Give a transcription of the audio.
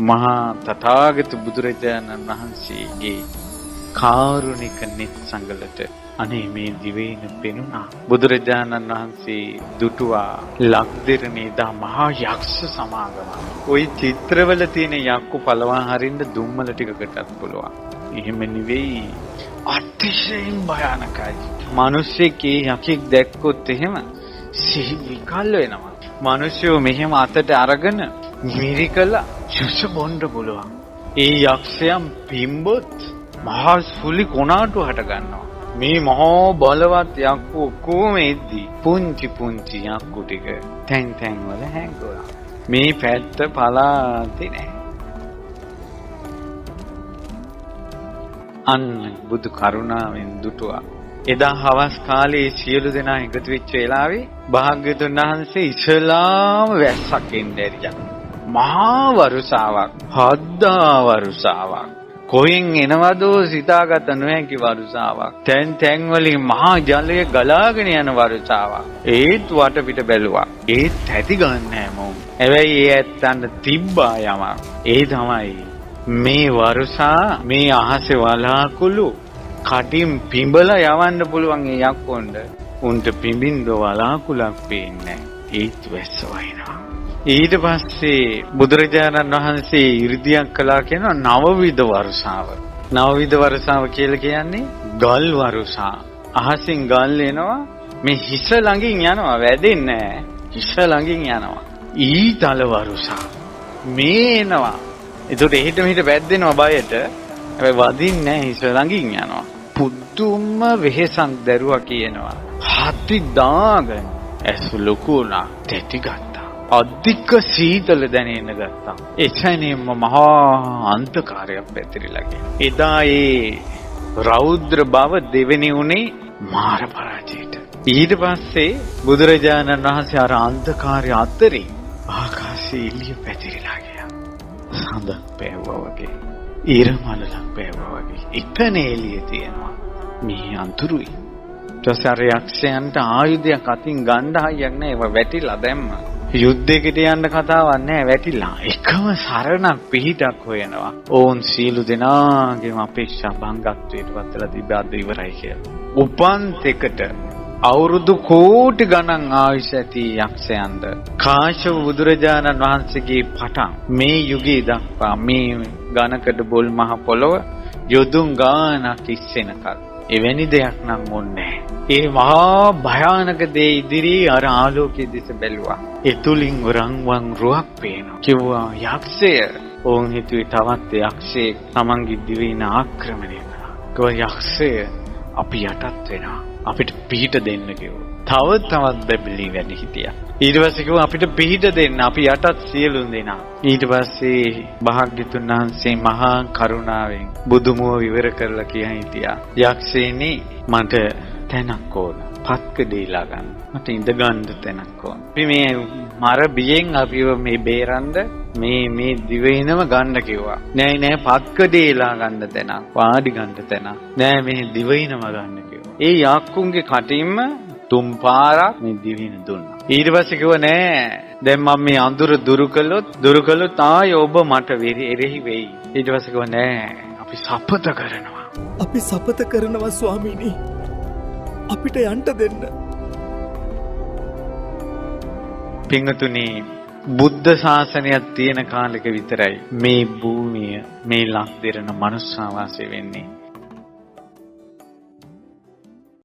මහා තථාගත බුදුරජාණන් වහන්සේගේ කාරුණික නිත් සංගලට අනේ මේ දිවයින පෙනුණා. බුදුරජාණන් වහන්සේ දුටුවා ලක්දිරණේදා මහා යක්ෂ සමාගම. ওই චිත්‍රවල තියෙන යක්කු පළවා හරින්න දුම්මල ටිකකටත් පුළුවන්. එහෙම නෙවෙයි, අතිශයින් භයානකයි. මිනිස්සෙක්ගේ යකෙක් දැක්කොත් එහෙම සිහි විකල් වෙනවා. මිනිස්සු මෙහෙම අතට අරගෙන මිරිකලා ජුස බොන්න පුළුවන්. ඒ යක්ෂයන් පිම්බොත් මහා සුලි කොනාටු හට ගන්නවා. මේ මහා බලවත් යක්කු ඔක්කොම එද්දි පුංචි පුංචි යක්කු ටික තැන් තැන් වල හැංගුණා. මේ පැත්ත පලාතේ නැහැ. අන්න බුදු කරුණාවෙන් දුටුවා. එදා හවස් කාලේ සියලු දෙනා එකතු වෙච්ච වෙලාවේ භාග්‍යවතුන් වහන්සේ ඉස්ලාම වැස්සක් එන්නේරියා. මහා වරුසාවක්, හද්දා වරුසාවක්. කොහෙන් එනවදෝ සිතාගත නොහැකි වරුසාවක්. තැන් තැන් වලින් මහා ජලය ගලාගෙන යන වරුසාවක්. ඒත් වටපිට බැලුවා. ඒත් ඇති ගන්න හැමෝම. හැබැයි ඒ ඇත්තන්ට තිබ්බා යමක්. ඒ තමයි මේ වරුසා මේ අහසේ වලාකුළු කටින් පිඹලා යවන්න පුළුවන් ඒ යක්කොන්ට. උන්ට පිඹින්න වලාකුළක් පේන්නේ නැහැ. ඒත් වැස්ස වහිනවා. ඊට පස්සේ බුදුරජාණන් වහන්සේ 이르දියක් කළා කියන නවවිධ වරුසාව. නවවිධ වරුසාව කියලා කියන්නේ ගල් වරුසා. අහසින් ගල් එනවා මේ හිස ළඟින් යනවා, වැදෙන්නේ නැහැ. හිස ළඟින් යනවා. ඊතල වරුසා. මේ එනවා. ඒකට එහෙට මෙහෙට වැද්දෙනවා බයට. හැබැයි වදින්නේ නැහැ, හිස ළඟින් යනවා. පුදුම වෙහෙසක් දරුවා කියනවා. හති දාගෙන ඇස් ලොකු වුණා, තෙටි ගත්තා. අධික සීතල දැනෙන්න ගත්තා. එචැනින්ම මහා අන්ධකාරයක් පැතිරිලා ගියා. එදා ඒ රෞද්‍ර බව දෙවෙනි උනේ මාර පරාජයට. ඊට පස්සේ බුදුරජාණන් වහන්සේ අර අන්ධකාරය අතරේ ආකාශයේ එළිය පැතිරිලා ගියා. සඳක් පෑවුවා වගේ, ඊරමලක් පෑවුවා වගේ. එකන එළිය තියෙනවා. මේ අඳුරුයි. ඊටසර යක්ෂයන්ට ආයුධයක් අතින් ගන්න හයියක් නැහැ. ඒවා වැටිලා දැම්මා. යුද්ධයකට යන්න කතාවක් නැහැ, වැටිලා. එකම සරණක් පිහිටක් හොයනවා. ඕන් සීලු දෙනාගේම අපේක්ෂා භංගත්වයට පත්ලා තිබ්බ අද ඉවරයි කියලා. උපන් තෙකට අවුරුදු කෝටි ගණන් ආයුෂ ඇති යක්ෂයන්ද කාශ්‍යප බුදුරජාණන් වහන්සේගේ පටන් මේ යුගයේ දක්වා මේ ඝනකඩ බොල් මහ පොළොව යොදුන් ගානක් ඉස්සෙනකල් එවැනි දෙයක් නම් ඕනේ. ඒ මහා භයානක දේ ඉදිරියේ අර ආලෝකයේ දිස බැලුවා. ඒ තුලින් රන්වන් රුවක් පේනවා. කිව්වා යක්ෂය. ඕන් හිතුවේ තවත් යක්ෂයෙක් තමන්ගේ දිවින ආක්‍රමණය කරනවා. කිව්වා යක්ෂය අපි යටත් වෙනවා. අපිට පිහිට දෙන්න කිව්වා. තවත් බැබලි වැඩි හිටියා. ඊට පස්සේ කිව්වා අපිට පිහිට දෙන්න, අපි යටත් සියලු දෙනා. ඊට පස්සේ භාග්‍යතුන් වහන්සේ මහා කරුණාවෙන් බුදුමුව විවර කරලා කියන් හිටියා. යක්ෂයනි මට තැනක් ඕන. පත්කඩේලා ගන්න. මට ඉඳ ගන්න තැනක් ඕන. අපි මේ මර බියෙන් අපිව මේ බේරන්න මේ දිවයිනම ගන්න කිව්වා. නෑ පත්කඩේලා ගන්න තැනක්, වාඩි ගන්න තැනක්. නෑ මේ දිවයිනම ගන්න කිව්වා. ඒ යක්කුන්ගේ කටින්ම තුන් පාරක් මේ දිවයින දුන්නා. ඊට පස්සේ කිව්වා නෑ දැන් මම මේ අඳුර දුරු කළොත් ආයේ ඔබ මට එරෙහි වෙයි. ඊට පස්සේ කිව්වා නෑ අපි සපත කරනවා. අපි සපත කරනවා ස්වාමීනි. අපිට යන්න දෙන්න. පින්තුනි බුද්ධ ශාසනයක් තියෙන කාලෙක විතරයි මේ භූමිය මේ ලක්දිරණ මනුෂ්‍යාවාසය වෙන්නේ.